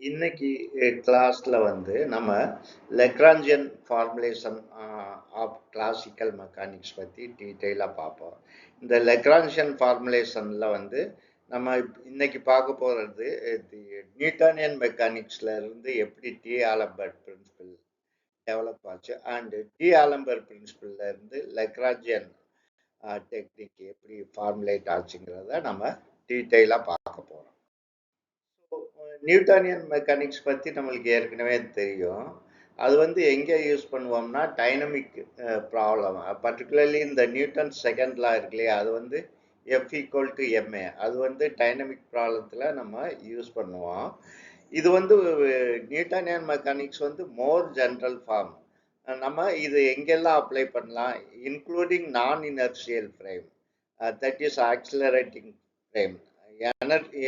இன்னைக்கு கிளாஸ்ல வந்து நம்ம Lagrangian formulation of classical mechanics பற்றி டீட்டெயிலாக பார்ப்போம். இந்த லெக்ராஞ்சியன் ஃபார்முலேஷனில் வந்து நம்ம இன்னைக்கு பார்க்க போகிறது நியூட்டனியன் மெக்கானிக்ஸ்ல இருந்து எப்படி டி ஆலம்பர்ட் பிரின்சிபிள் டெவலப் ஆச்சு அண்ட் டி ஆலம்பர்ட் பிரின்சிபிள்ல இருந்து லெக்ராஞ்சியன் டெக்னிக் எப்படி ஃபார்முலேட் ஆச்சுங்கிறத நம்ம டீட்டெயிலாக பார்க்க போகிறோம். நியூட்டனியன் மெக்கானிக்ஸ் பற்றி நம்மளுக்கு ஏற்கனவே தெரியும். அது வந்து எங்கே யூஸ் பண்ணுவோம்னா டைனமிக் ப்ராப்ளம், பர்டிகுலர்லி இந்த நியூட்டன் செகண்ட் லா இருக்கு இல்லையா, அது வந்து எஃப் ஈக்குவல் டு எம்ஏ, அது வந்து டைனமிக் ப்ராப்ளத்தில் நம்ம யூஸ் பண்ணுவோம். இது வந்து நியூட்டனியன் மெக்கானிக்ஸ் வந்து மோர் ஜென்ரல் ஃபார்ம். நம்ம இது எங்கெல்லாம் அப்ளை பண்ணலாம், இன்க்ளூடிங் நான் inertial frame, that is accelerating frame.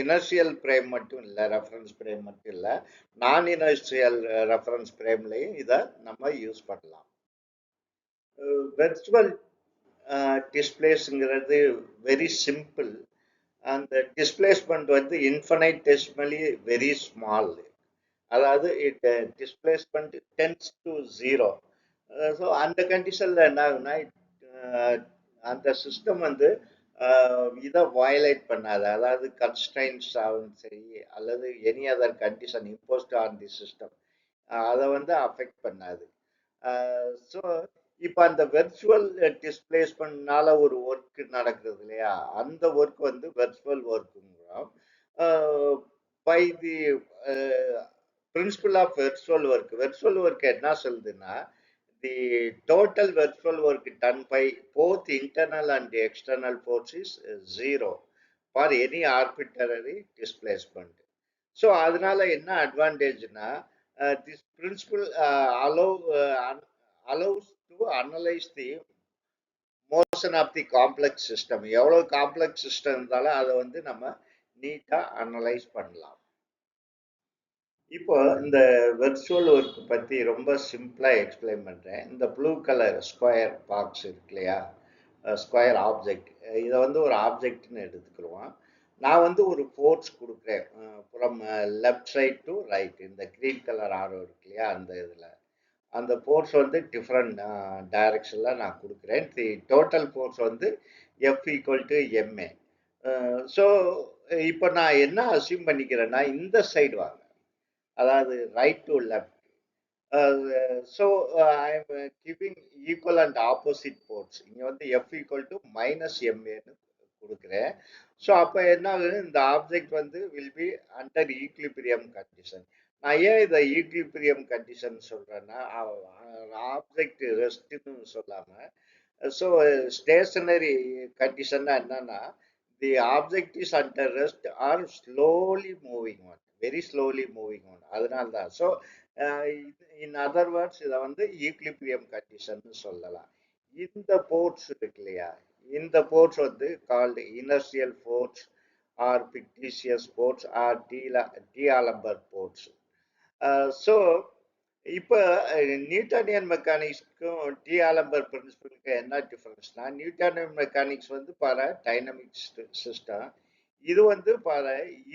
Inertial frame மட்டும் இல்லை, ரெஃபரன்ஸ் ஃப்ரேம் மட்டும் இல்லை, நான் இனர்ஷியல் ரெஃபரன்ஸ் ஃப்ரேம்லையும் இதை நம்ம யூஸ் பண்ணலாம். வெர்ச்சுவல் டிஸ்பிளேஸ்ங்கிறது வெரி சிம்பிள். அந்த டிஸ்பிளேஸ்மெண்ட் வந்து இன்ஃபனைட்டெசிமலி வெரி ஸ்மால். அதாவது it displacement tends to zero. So அந்த கண்டிஷனில் என்ன ஆகுனா, அந்த சிஸ்டம் வந்து இதை வயலேட் பண்ணாது. அதாவது கன்ஸ்ட்ரைன்ஸ் ஆகும் சரி, அல்லது any other condition imposed on the system, அதை வந்து அஃபெக்ட் பண்ணாது. ஸோ இப்போ அந்த வெர்ச்சுவல் டிஸ்பிளேஸ்மெண்ட்னால ஒரு ஒர்க் நடக்குது இல்லையா, அந்த ஒர்க் வந்து வெர்ச்சுவல் ஒர்க்குங்கிறோம். By the principle of virtual work, virtual work என்ன சொல்லுதுன்னா, the total virtual work done by both internal and external force is zero for any arbitrary displacement. So அதனால என்ன அட்வான்டேஜ்னா, this principle allows to analyze the motion of the complex system. எவ்வளவு complex system இருந்தாலும் அதை வந்து நம்ம நீட்டா analyse பண்ணலாம். இப்போ இந்த வெர்ச்சுவல் ஒர்க் பற்றி ரொம்ப சிம்பிளாக எக்ஸ்பிளைன் பண்ணுறேன். இந்த ப்ளூ கலர் ஸ்கொயர் பாக்ஸ் இருக்கு இல்லையா, ஸ்கொயர் ஆப்ஜெக்ட், இதை வந்து ஒரு ஆப்ஜெக்ட்னு எடுத்துக்கிடுவோம். நான் வந்து ஒரு ஃபோர்ஸ் கொடுக்குறேன் from left side to right. இந்த க்ரீன் கலர் ஆரோ இருக்கு இல்லையா, அந்த இதில் அந்த ஃபோர்ஸ் வந்து டிஃப்ரெண்ட் டைரக்ஷனில் நான் கொடுக்குறேன். தி டோட்டல் ஃபோர்ஸ் வந்து F equal to M A. So இப்போ நான் என்ன அசியூம் பண்ணிக்கிறேன்னா, இந்த சைடு வாங்க, அதாவது right to left. So I am giving equal and opposite forces. இங்கே வந்து எஃப் ஈக்குவல் டு மைனஸ் எம்ஏன்னு கொடுக்குறேன். ஸோ அப்போ என்ன ஆகுது, இந்த ஆப்ஜெக்ட் வந்து will be under equilibrium condition. நான் ஏன் இதை ஈக்லிபிரியம் கண்டிஷன் சொல்கிறேன்னா, ஆப்ஜெக்ட் ரெஸ்ட்னு சொல்லாமல், ஸோ ஸ்டேஷனரி கண்டிஷன்னா என்னன்னா, the object is under rest or slowly moving one, very slowly moving one, அதனால தான். ஸோ இன் அதர் வேர்ட்ஸ் இதை வந்து ஈக்லிபிரியம் கண்டிஷன் சொல்லலாம். இந்த போர்ட்ஸ் இருக்கு இல்லையா, இந்த போர்ட்ஸ் வந்து called inertial forces or fictitious forces or d'Alembert forces. So இப்போ நியூட்டனியன் மெக்கானிக்ஸ்க்கும் டி ஆலம்பர்ட் பிரின்சிபலுக்கு என்ன டிஃபரன்ஸ்னா, நியூட்டனியன் மெக்கானிக்ஸ் வந்து பார டைனமிக் சிஸ்டம், இது வந்து பார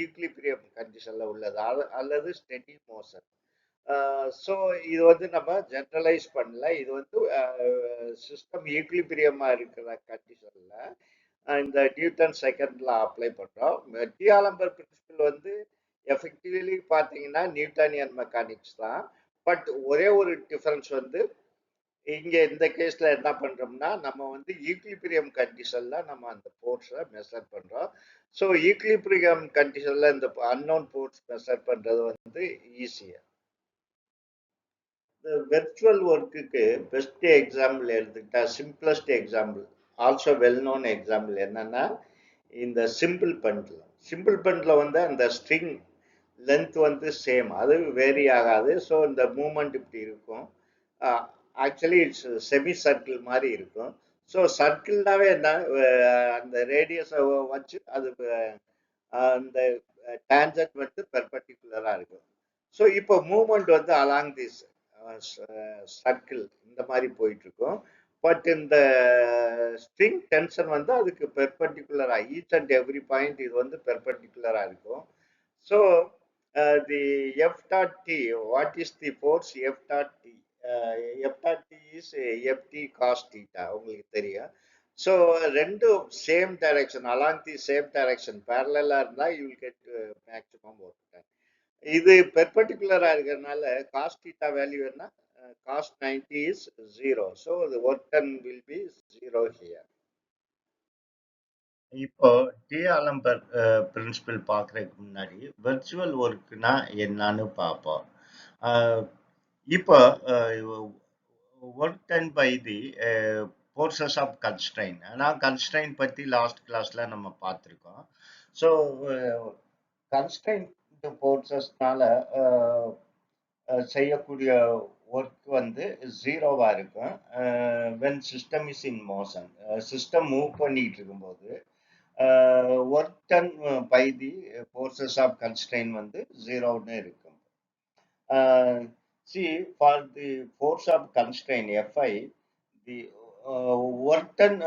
ஈக்லிபிரியம் கண்டிஷன்ல உள்ளது, அல்லது ஸ்டெடி மோஷன். ஸோ இது வந்து நம்ம ஜென்ரலைஸ் பண்ணல. இது வந்து சிஸ்டம் ஈக்லிபிரியமா இருக்கிற கண்டிஷன்ல இந்த நியூட்டன் செகண்ட் லா அப்ளை பண்றோம். டி ஆலம்பர்ட் பிரின்சிபல் வந்து எஃபெக்டிவ்லி பார்த்தீங்கன்னா நியூட்டனியன் மெக்கானிக்ஸ் தான். பட் ஒரே ஒரு டிஃபரன்ஸ் வந்து, இங்க இந்த கேஸ்ல என்ன பண்றோம்னா, நம்ம வந்து ஈக்லிபிரியம் கண்டிஷன்ல நம்ம அந்த போர்ட்ஸை மெஷர் பண்றோம். ஸோ ஈக்லிபிரியம் கண்டிஷன்ல இந்த அன்னோன் போர்ட்ஸ் மெஷர் பண்றது வந்து ஈஸியா. இந்த வெர்ச்சுவல் ஒர்க்குக்கு பெஸ்ட் எக்ஸாம்பிள் எடுத்துக்கிட்டா, simplest example, also well known example என்னன்னா, இந்த சிம்பிள் பெண்டில் வந்து அந்த ஸ்ட்ரிங் லென்த் வந்து சேம், அது வேரி ஆகாது. ஸோ இந்த மூமெண்ட் இப்படி இருக்கும். ஆக்சுவலி இட்ஸ் செமி சர்க்கிள் மாதிரி இருக்கும். ஸோ சர்க்கிள்னாவே என்ன, அந்த ரேடியஸை வச்சு அது அந்த டேஞ்சன்ட் வந்து பெர்பெண்டிகுலராக இருக்கும். ஸோ இப்போ மூமெண்ட் வந்து அலாங் திஸ் சர்க்கிள் இந்த மாதிரி போயிட்டு இருக்கும். பட் இந்த ஸ்ட்ரிங் டென்ஷன் வந்து அதுக்கு பெர்பெண்டிகுலரா, ஈச் அண்ட் எவ்ரி பாயிண்ட் இது வந்து பெர்பெண்டிகுலரா இருக்கும். So the F dot T, what is the force F dot T? F dot T is Ft cos theta, உங்களுக்கு தெரியும். So ரெண்டு same direction, along the same direction, parallel இருந்தா you will get maximum work done. இது perpendicular இருக்கிறதுனால cos theta value என்ன? Cos 90 is 0. So the work done will be 0 here. இப்போ டிஆலம்பர் principal பார்க்கறதுக்கு முன்னாடி வெர்ச்சுவல் ஒர்க்னா என்னன்னு பார்ப்போம். இப்போ work done by the forces of constraint. ஆனால் கன்ஸ்ட்ரெயின் பற்றி லாஸ்ட் கிளாஸ்ல நம்ம பார்த்துருக்கோம். ஸோ கன்ஸ்ட்ரெயின் ஃபோர்ஸஸ்னால செய்யக்கூடிய ஒர்க் வந்து ஜீரோவா இருக்கும். when system is in motion, system move பண்ணிட்டு இருக்கும்போது work done by the forces of constraint வந்து ஜீரோன்னு இருக்கும். See, for the force of constraint Fi, the work done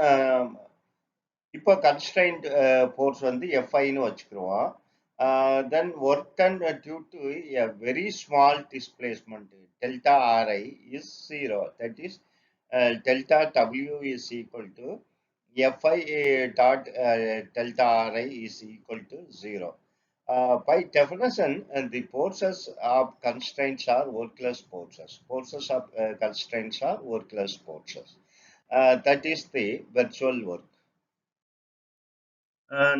இப்போ constraint force வந்து Fi ன்னு வச்சுக்கிறோம். Then work done due to a very small displacement delta Ri is 0. That is delta W is equal to Fi dot delta Ri is equal to 0. By definition, the forces of constraints are workless forces. Forces of constraints are workless forces. That is the virtual work.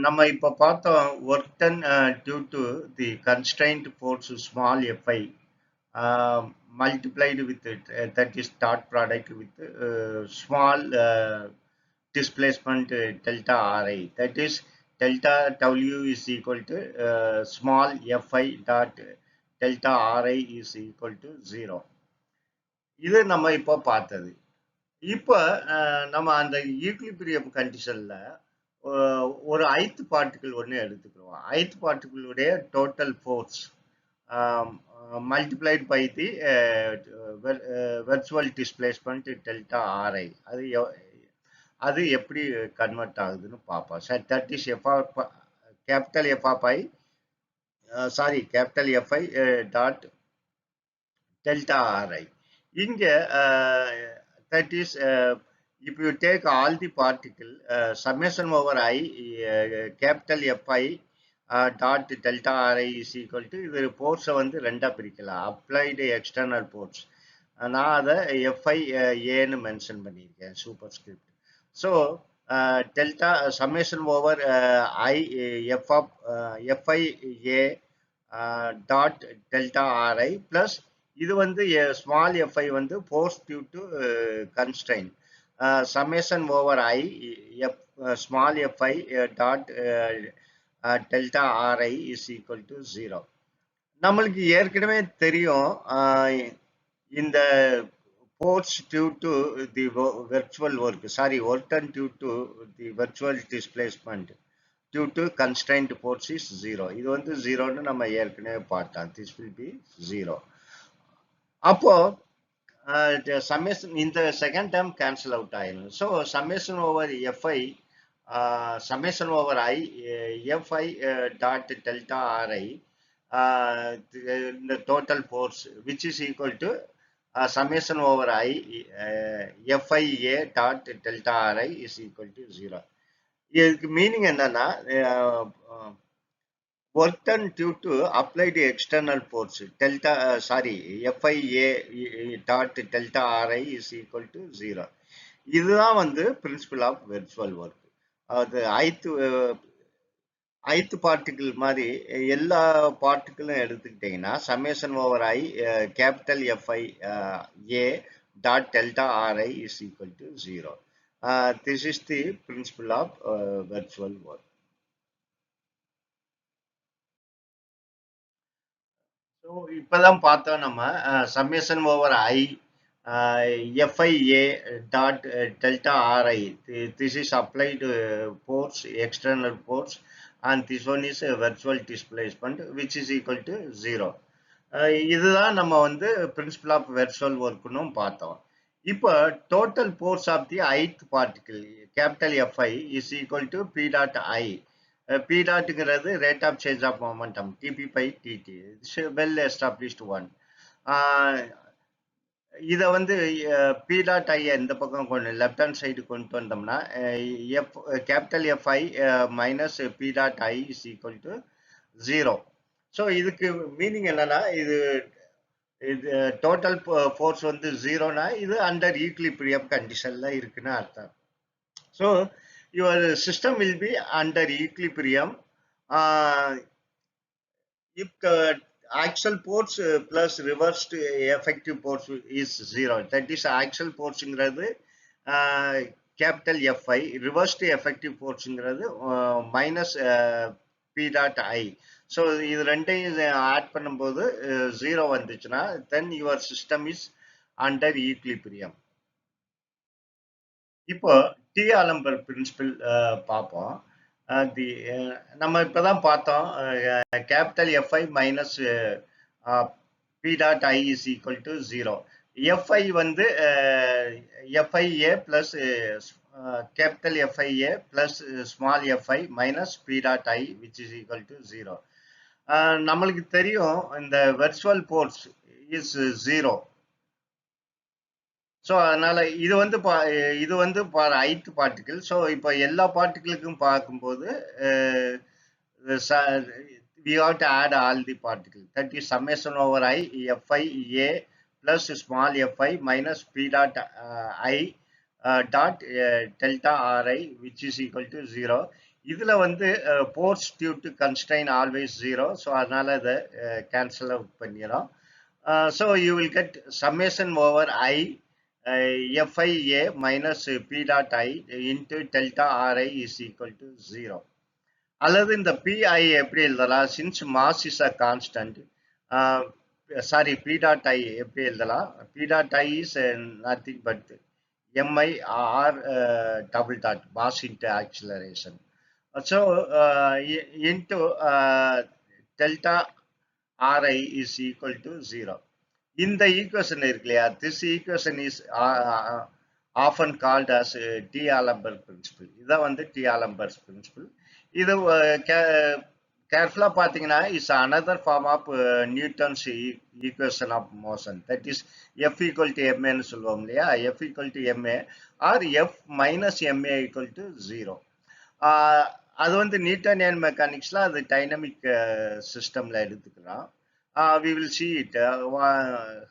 நம்ம இப்போ பார்த்தோம் work done due to the constraint force small Fi multiplied with it, that is dot product with small displacement delta Ri, that is delta W is equal to small Fi dot delta Ri is equal to 0. இது நம்ம இப்போ பார்த்தது. இப்போ நம்ம அந்த equilibrium கண்டிஷன்ல ஒரு ith particle ஒன்று எடுத்துக்கிறோம். ith பார்ட்டிகிளுடைய total force multiplied by the virtual displacement delta Ri. அது எப்படி கன்வெர்ட் ஆகுதுன்னு பார்ப்போம். That is capital Fi dot delta Ri. இங்க that is if you take all the particle summation over I capital Fi dot delta Ri is equal to இது ஃபோர்ஸை வந்து ரெண்டா பிரிக்கலாம். அப்ளைடு எக்ஸ்டர்னல் ஃபோர்ஸ், நான் அதை Fi ஏன்னு மென்ஷன் பண்ணியிருக்கேன் superscript. So delta summation over I Fi A dot delta Ri plus இது வந்து ஸ்மால் Fi வந்து force due to constraint, summation over I small Fi dot delta Ri is equal to 0. நம்மளுக்கு ஏற்கனவே தெரியும் இந்த force due to the virtual work, work done due to the virtual displacement due to constraint force is 0. இது வந்து 0ன்னு நம்ம ஏற்கனவே பார்த்தோம். This will B 0. அப்போ சம்மேஷன் இந்த செகண்ட் டேர்ம் கேன்சல் அவுட் ஆயிடும். So summation over Fi summation over I Fi dot delta Ri, the total force which is equal to summation over I Fi A dot delta Ri is equal to 0. இதுக்கு meaning என்னன்னா work done due to applied external force delta Fi A dot delta Ri is equal to 0. இதுதான் வந்து principal of virtual work. அது ith particle மாதிரி எல்லா பார்ட்டிகிளும் எடுத்துக்கிட்டீங்கன்னா summation over I capital Fi A dot delta Ri is equal to 0. This is the principle of virtual work. So இப்போதான் பார்த்தோம் நம்ம summation over I Fi A dot delta Ri. This is applied force, external force, and this one is a virtual displacement which is equal to 0. இதுதான் நம்ம வந்து principal of virtual ஒர்க்னும் பார்த்தோம். இப்போ total force of the ith particle capital Fi is equal to P dot I P dotங்கிறது rate of change of momentum TP by TT. It's a well established one. இதை வந்து P dot I இந்த பக்கம் கொண்டு left hand side கொண்டு வந்தோம்னா F capital F I minus P dot I is equal to 0. So இதுக்கு meaning என்னன்னா இது டோட்டல் ஃபோர்ஸ் வந்து 0னா இது அண்டர் ஈக்லிபிரியம் கண்டிஷன்ல இருக்குன்னு அர்த்தம். So your system will be under equilibrium if actual force plus reversed effective force is 0. That is actual forceங்கிறது capital FI, reversed effective forceங்கிறது minus P dot I. So இது ரெண்டையும் add பண்ணும்போது 0 வந்துச்சுன்னா then your system is under equilibrium. இப்போ d'Alembert principle பார்ப்போம். நம்ம இப்பதான் பார்த்தோம் capital F I minus P dot I is equal to 0. F I வந்து F I A plus capital F I A plus small F I minus P dot I which is equal to 0. நம்மளுக்கு தெரியும் இந்த virtual force is 0. So அதனால இது வந்து ஐத் பார்ட்டிகிள். ஸோ இப்போ எல்லா பார்ட்டிகிளுக்கும் பார்க்கும்போது we have to add all the particles. That is summation over I fi a plus small fi minus p dot I dot delta ri which is equal to 0. இதுல வந்து force due to constraint always 0. So அதனால இதை cancel out பண்ணிடும். So you will get summation over I FIA minus P dot I into delta RI is equal to 0. அல்லது இந்த PI எப்படி எழுதலாம்? Since mass is a constant, sorry, P dot I எப்படி எழுதலாம்? P dot I is nothing but MI R double dot mass into acceleration. So into delta RI is equal to 0. இந்த equation இருக்கு இல்லையா, this equation is often called as d'Alembert principle. இதான் வந்து d'Alembert principle. இது கேர்ஃபுல்லா பாத்தீங்கன்னா is another form of Newton's equation of motion. That is F equal to எம்ஏன்னு சொல்லுவோம் இல்லையா, F equal to M A or F minus M A equal to 0. அது வந்து நியூட்டனியன் மெக்கானிக்ஸ்ல அது டைனமிக் சிஸ்டம்ல எடுத்துக்கலாம். We will see it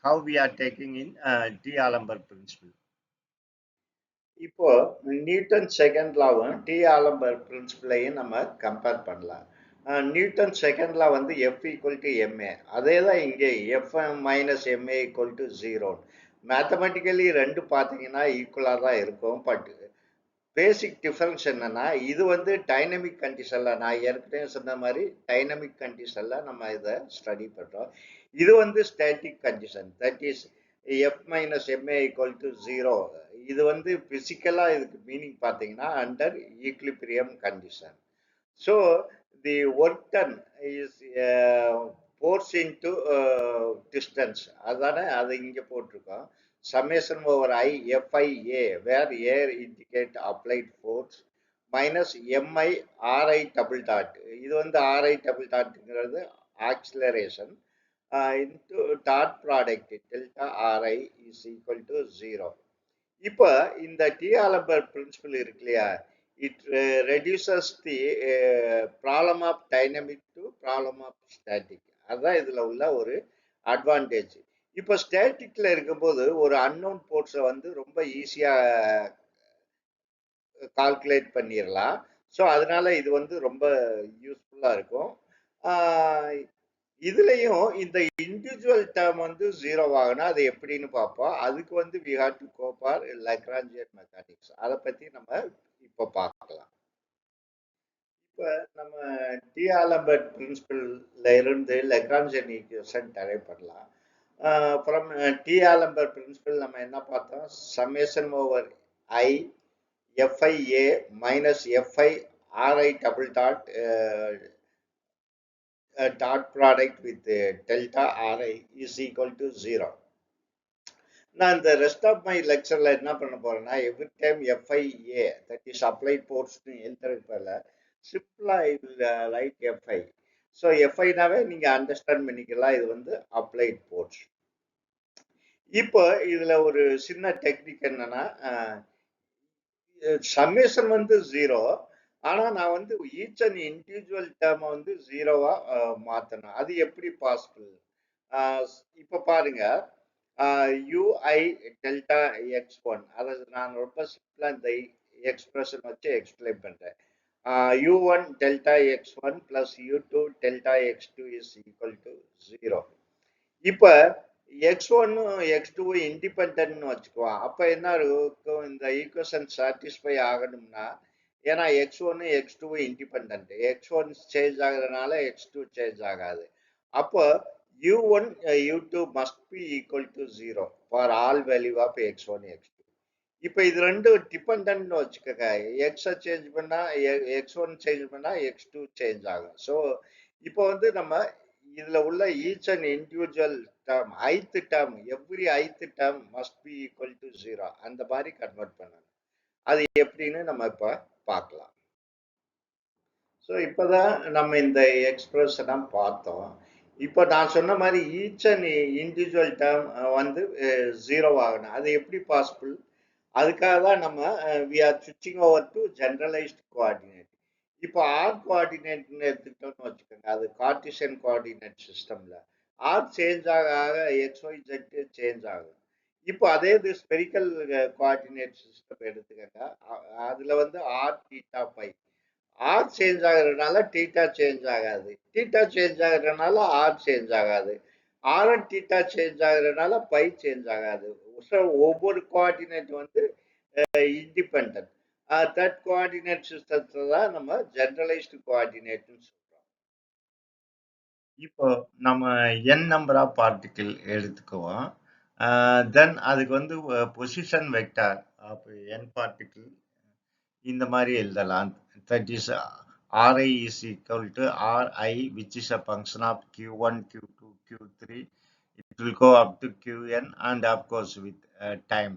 how we are taking in D'Alembert principle. இப்போ Newton second லாவும் D'Alembert பிரின்சிபிளையும் நம்ம கம்பேர் பண்ணலாம். நியூட்டன் செகண்ட் லா வந்து எஃப் ஈக்குவல் டு எம்ஏ, அதே தான் இங்கே F minus M A equal to 0. Mathematically ரெண்டு பார்த்தீங்கன்னா ஈக்குவலாக தான் இருக்கும். பட் பேசிக் டிஃபரன்ஸ் என்னன்னா இது வந்து டைனமிக் கண்டிஷன்ல, நான் ஏற்கனவே சொன்ன மாதிரி டைனமிக் கண்டிஷன்ல நம்ம இதை ஸ்டடி பண்றோம். இது வந்து static condition. That is F minus M A equal to 0. இது வந்து பிசிக்கலா இதுக்கு மீனிங் பார்த்தீங்கன்னா under equilibrium condition. So the work done is force into distance, அதானே அது இங்கே போட்டிருக்கோம். Summation over I FIA where A indicate applied force minus MI RI double dot. இது வந்து RI double dotங்கிறது acceleration into dot product delta RI is equal to 0. இப்போ இந்த D'Alembert principle இருக்கு இல்லையா, it reduces the problem of dynamic to problem of static. அதான் இதுல உள்ள ஒரு அட்வான்டேஜ். இப்போ ஸ்டாட்டிக்ல இருக்கும்போது ஒரு அன்னோன் ஃபோர்ஸை வந்து ரொம்ப ஈஸியா கால்குலேட் பண்ணிடலாம். ஸோ அதனால இது வந்து ரொம்ப யூஸ்ஃபுல்லா இருக்கும். இதுலயும் இந்த இண்டிவிஜுவல் டேர்ம் வந்து 0 ஆகுனா அது எப்படின்னு பார்ப்போம். அதுக்கு வந்து we have to go for Lagrangian mechanics. அதை பத்தி நம்ம இப்போ பார்க்கலாம். இப்போ நம்ம D'Alembert பிரின்சிபிள்ல இருந்து Lagrangian ஈக்குவேஷன் டெரைவ் பண்ணலாம். From D'Alembert principle நம்ம என்ன பார்த்தோம்? Summation over I FIA minus FI RI double dot dot product with delta RI is equal to 0. நான் இந்த ரெஸ்ட் ஆஃப் மை லெக்சர்ல என்ன பண்ண போறேன்னா every time FIA that is applied force எழுதுறதுக்கு பதிலா சிம்பிளா ரைட் எஃப்ஐ. ஸோ எஃப்ஐனாவே நீங்க அண்டர்ஸ்டாண்ட் பண்ணிக்கலாம், இது வந்து அப்ளைட் ஃபோர்ஸ். இப்போ இதுல ஒரு சின்ன டெக்னிக் என்னன்னா, சம்மேஷன் வந்து 0. ஆனா நான் வந்து ஈச் அண்ட் இண்டிவிஜுவல் டேர்மை வந்து 0வா மாத்தணும். அது எப்படி பாசிபிள்? இப்ப பாருங்க, ui டெல்டா x1, அதை நான் ரொம்ப சிம்பிளா இந்த எக்ஸ்பிரஷன் வச்சு எக்ஸ்பிளைன் பண்றேன். u1 delta x1 plus u2 delta x2 is equal to 0. இப்ப x1 x2 இண்டிபெண்டன்ட்னு வச்சுக்குவோம். அப்ப என்ன இருக்கும், இந்த ஈக்குவேஷன் சாட்டிஸ்ஃபை ஆகணும்னா, ஏன்னா x1 x2 independent, x1 change ஆகுறதுனால x2 change ஆகாது. அப்போ u1 u2 must be equal to 0 for all value of x1 x2. இப்ப இது ரெண்டும் டிபெண்டன்ட்னு வச்சுக்கோங்க. எக்ஸ சேஞ்ச் பண்ணா x1 சேஞ்ச் பண்ணா x2 சேஞ்ச் ஆகும். ஸோ இப்போ வந்து நம்ம இதுல உள்ள ஈச் அண்ட் இண்டிவிஜுவல் டேர்ம், ஐத் டேர்ம், எவ்ரி ஐத் term must be equal to 0, அந்த மாதிரி கன்வெர்ட் பண்ணணும். அது எப்படின்னு நம்ம இப்ப பார்க்கலாம். ஸோ இப்போதான் நம்ம இந்த எக்ஸ்பிரஷனை பார்த்தோம். இப்போ நான் சொன்ன மாதிரி ஈச் அண்ட் இண்டிவிஜுவல் டேர்ம் வந்து 0 ஆகணும். அது எப்படி பாசிபிள்? அதுக்காக தான் நம்ம வி ஆர் ஸ்விட்சிங் ஓவர் டு ஜெனரலைஸ்ட் கோஆர்டினேட். இப்போ ஆர் கோஆர்டினேட்னு எடுத்துக்கிட்டோம்னு வச்சுக்கோங்க, அது கார்டிஷியன் கோஆர்டினேட் சிஸ்டம்ல ஆர் சேஞ்ச் ஆக ஆக எக்ஸ்ஒய் ஜெட் சேஞ்ச் ஆகும். இப்போ அதே இது ஸ்பெரிக்கல் கோஆர்டினேட் சிஸ்டம் எடுத்துக்கோங்க, அதுல வந்து R theta phi. R change ஆகுறதுனால தீட்டா சேஞ்ச் ஆகாது, தீட்டா சேஞ்ச் ஆகுறதுனால ஆர் சேஞ்ச் ஆகாது, ஆர் அண்ட் தீட்டா சேஞ்ச் ஆகுறதுனால பை சேஞ்ச் ஆகாது. ஒவ்வொரு கோஆர்டினேட் வந்து இண்டிபெண்ட். தட் கோஆர்டினேட் சிஸ்டத்தை தான் நம்ம ஜெனரலைஸ்டு கோஆர்டினேட்னு சொல்றோம். இப்போ நம்ம n நம்பர் ஆஃப் பார்ட்டிகிள் எடுத்துக்குவோம். தென் அதுக்கு வந்து position vector of n particle இந்த மாதிரி எழுதலாம். That is Ri is equal to Ri, which is a function of Q1, Q2, Q3. It will go up to Qn and of course with time.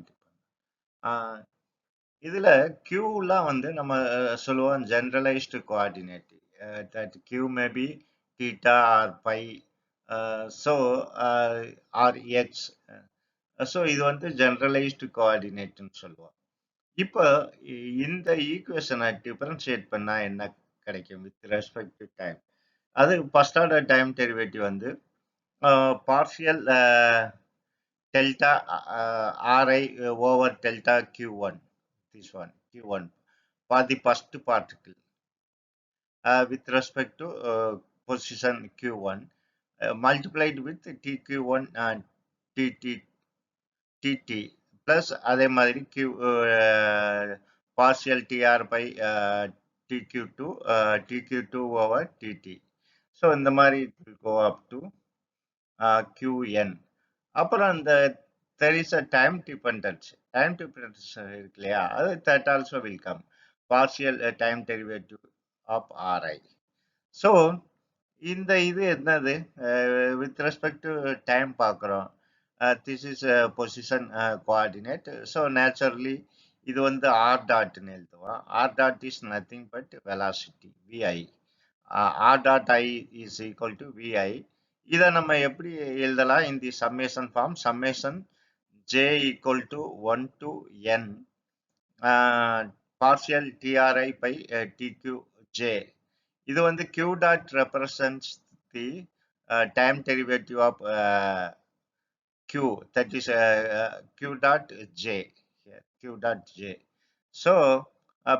இதுல Qலாம் வந்து நம்ம சொல்லுவோம் generalised coordinate. That Q may be theta or pi, so or x. So இது வந்து generalised கோஆர்டினேட்னு சொல்லுவோம். இப்போ இந்த ஈக்குவேஷனை டிஃபரன்ஷியேட் பண்ணா என்ன கிடைக்கும் வித் ரெஸ்பெக்ட் டு டைம்? அது ஃபர்ஸ்ட் ஆர்டர் டைம் டெரிவேட்டிவ் வந்து partial delta R I over delta Q1, this one Q1 for the first particle with respect to position Q1 multiplied with TQ1 and TT plus அதே மாதிரி partial TR by TQ2 over TT. So இந்த மாதிரி it will go up to QN. அப்புறம் அந்த there is a time dependence. Time dependence இருக்கு இல்லையா, அது that also will come. Partial time derivative of Ri. So இந்த இது என்னது with respect to time பார்க்குறோம். This is a position coordinate. So naturally இது வந்து r dot னு எழுதுவோம். r dot is nothing but velocity vi. r dot I is equal to vi. இதை நம்ம எப்படி எழுதலாம்? in the summation form, summation j equal to 1 to n partial tri by tqj. இது வந்து q dot represents the time derivative of q, that is q dot j here, q dot j. So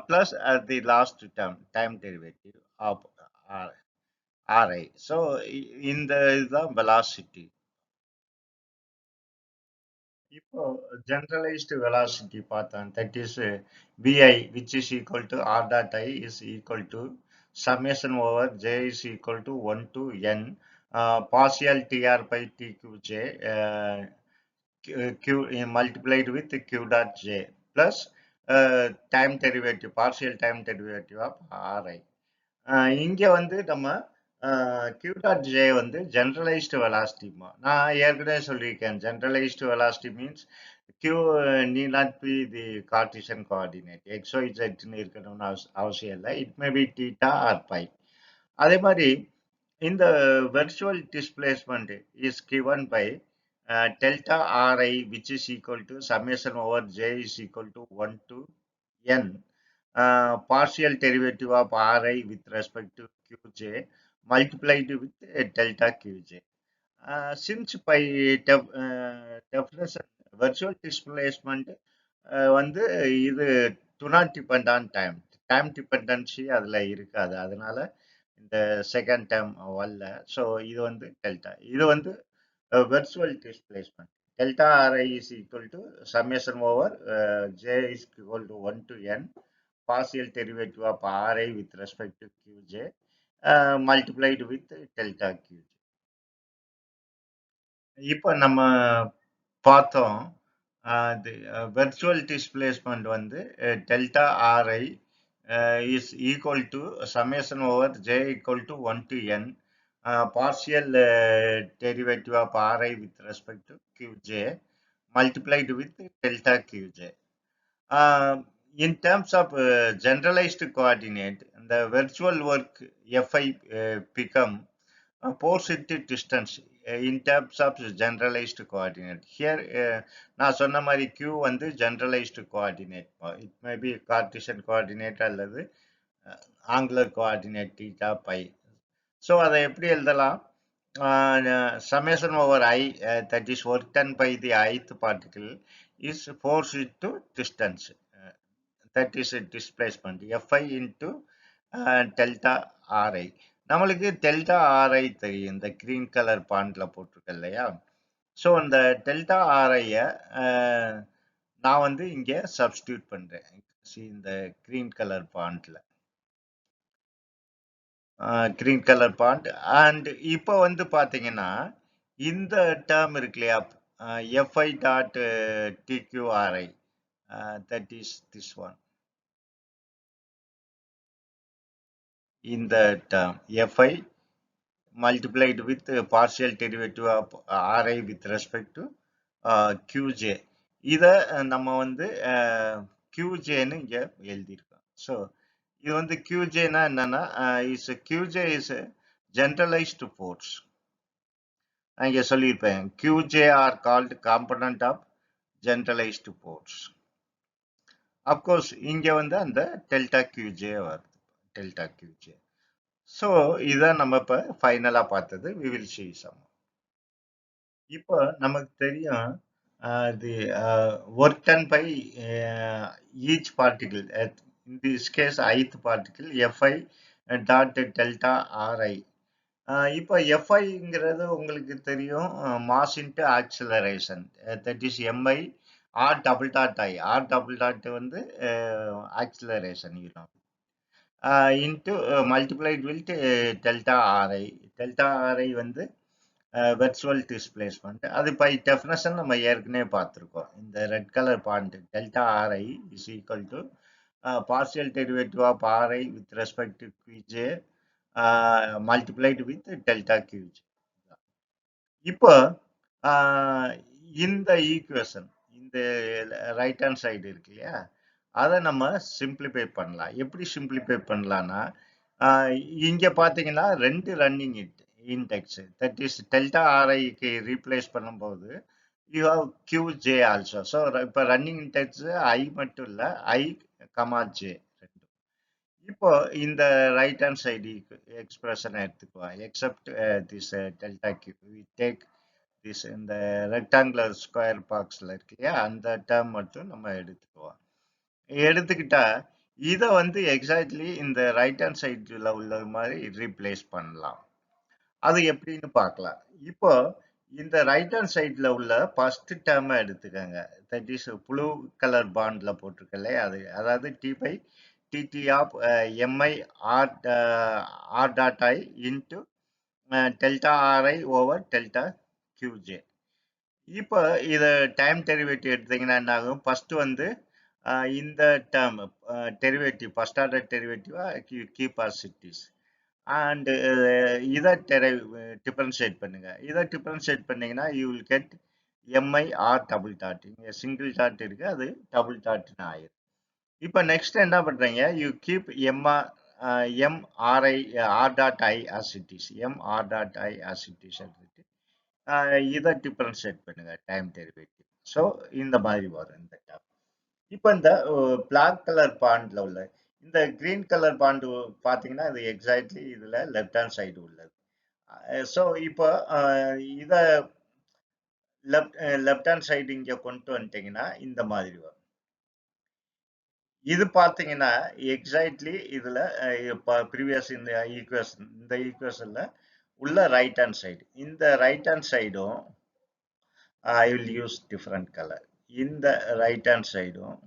plus the last term, time derivative of ri. So இந்த இதுதான் velocity. இப்போ generalized velocity பார்த்தோம், that is vi, which is equal to r dot I is equal to summation over j is equal to 1 to n partial tr by tqj q multiplied with q dot j plus time derivative, partial time derivative of ri. இங்க வந்து நம்ம q dot j வந்து generalized velocity. நான் ஏற்கனவே சொல்லியிருக்கேன், generalized velocity means Q need not be the Cartesian coordinate. XYZ ன்னு இருக்கணும்னு அவசியம் இல்லை. It may be theta or pi. அதே மாதிரி இந்த virtual displacement is given by delta Ri, which is equal to summation over J is equal to 1 to n partial derivative of Ri with respect to Qj multiplied with delta Qj. Since by definition virtual displacement வந்து இது do not depend on time dependency அதுல இருக்காது, அதனால இந்த second term வரல. So இது வந்து delta, இது வந்து virtual displacement. Delta Ri is equal to summation over J is equal to 1 to n partial derivative of Ri with respect to Qj multiplied with delta Qj. இப்போ நம்ம பார்த்தோம் virtual displacement வந்து delta Ri is equal to summation over J equal to 1 to n partial derivative of Ri with respect to Qj multiplied with delta Qj. In terms of generalized coordinate, the virtual work Fi become opposite distance in terms of generalized coordinate. Here நான் சொன்ன மாதிரி Q வந்து generalized coordinate. It may be Cartesian coordinate அல்லது angular coordinate theta pi. So அதை எப்படி எழுதலாம்? Summation over I, that is work done by the ith particle, is force into distance. That is a displacement Fi into delta Ri. நம்மளுக்கு delta RI தெரியும், இந்த green colour பாண்ட்ல போட்டிருக்க இல்லையா? So அந்த delta ஆர்ஐய நான் வந்து இங்க சப்ஸ்டியூட் பண்றேன் இந்த கிரீன் கலர் பாண்ட்ல, கிரீன் கலர் பாண்ட். அண்ட் இப்போ வந்து பாத்தீங்கன்னா இந்த டேர்ம் இருக்கு இல்லையா, Fi dot TQRI, that is this one. இந்த term Fi multiplied with partial derivative of Ri with respect to Qj. இதை நம்ம வந்து Qjன்னு இங்க எழுதியிருக்கோம். ஸோ இது வந்து Qjனா என்னன்னா, Qj is a generalized force. நான் இங்க சொல்லியிருப்பேன் Qj are called component of generalized force. Of course இங்க வந்து அந்த டெல்டா Qj வருது, டெல்டா Qj. ஸோ இதான் நம்ம இப்ப ஃபைனலா பார்த்தது. we will see some. இப்போ நமக்கு தெரியும் the work done by each particle, in this case ith particle Fi dot delta Ri. இப்போ Fiங்கிறது உங்களுக்கு தெரியும் mass into acceleration, that is mi r double dot I. R double dot வந்து acceleration, you know, into multiplied with delta Ri. Delta Ri வந்து virtual displacement. அது by definition நம்ம ஏற்கனவே பார்த்திருக்கோம். இந்த red colour point delta Ri is equal to partial derivative of Ri with respect to Qj multiplied with delta Qj. இப்போ இந்த equation, இந்த right hand side இருக்கு இல்லையா, அதை நம்ம சிம்பிளிஃபை பண்ணலாம். எப்படி சிம்பிளிஃபை பண்ணலாம்னா, இங்க பாத்தீங்கன்னா ரெண்டு running index, that is delta ஆர்ஐக்கு ரீப்ளேஸ் பண்ணும்போது you have QJ also. So இப்போ ரன்னிங் இன்டெக்ஸ் ஐ மட்டும் இல்லை, ஐ கமா ஜே ரெண்டு. இப்போ இந்த ரைட் ஹேண்ட் சைடு எக்ஸ்பிரஷனை எடுத்துக்குவோம். Except this delta Q, we take this இந்த ரெக்டாங்குலர் ஸ்கொயர் பாக்ஸ்ல இருக்கு இல்லையா, அந்த டேர்ம் மட்டும் நம்ம எடுத்துக்குவோம். எடுத்துக்கிட்டா இதை வந்து எக்ஸாக்ட்லி இந்த ரைட் ஹேண்ட் சைடுல உள்ள மாதிரி ரீப்ளேஸ் பண்ணலாம். அது எப்படின்னு பார்க்கலாம். இப்போ இந்த ரைட் ஹேண்ட் சைட்ல உள்ள ஃபர்ஸ்ட் டேர்மை எடுத்துக்கோங்க. தட் இஸ் ப்ளூ கலர் பாண்ட்ல போட்டிருக்கல, அது அதாவது D by D T of M I R dot I into delta R I over delta Q J. இப்போ இதை டைம் டெரிவேட்டிவ் எடுத்தீங்கன்னா என்ன ஆகும்? ஃபர்ஸ்ட் வந்து இந்த டேர்ம் டெரிவேட்டிவ், ஃபர்ஸ்ட் ஆர்டர் டெரிவேட்டிவா keep as it is. And இதை டிஃபரன்ஷியேட் பண்ணுங்க. இதை டிஃபரன்ஷியேட் பண்ணீங்கன்னா you will get M I R double dot இங்கே சிங்கிள் டாட் இருக்கு, அது டபுள் டாட்னு ஆயிரும். இப்போ நெக்ஸ்ட் என்ன பண்றீங்க, you keep M R M R I R dot I as it is, M R dot I as it is எடுத்துட்டு இதை டிஃபரன்ஷியேட் பண்ணுங்க டைம் டெரிவேட்டிவ். ஸோ இந்த மாதிரி வரும் இந்த டேம். இப்போ இந்த பிளாக் கலர் பாண்ட்ல உள்ள இந்த கிரீன் கலர் பாண்டு பார்த்தீங்கன்னா இது எக்ஸாக்ட்லி இதுல லெஃப்ட் ஹேண்ட் சைடு உள்ளது. ஸோ இப்போ இதை லெஃப்ட் ஹேண்ட் சைடு இங்க கொண்டு வந்துட்டீங்கன்னா இந்த மாதிரி வரும். இது பார்த்தீங்கன்னா எக்ஸாக்ட்லி இதுல ப்ரீவியஸ் இந்த ஈக்குவேஷன்ல உள்ள ரைட் ஹேண்ட் சைடு, இந்த ரைட் ஹேண்ட் சைடும் I will use different colour. இந்த ரைட் ஹேண்ட் சைடும்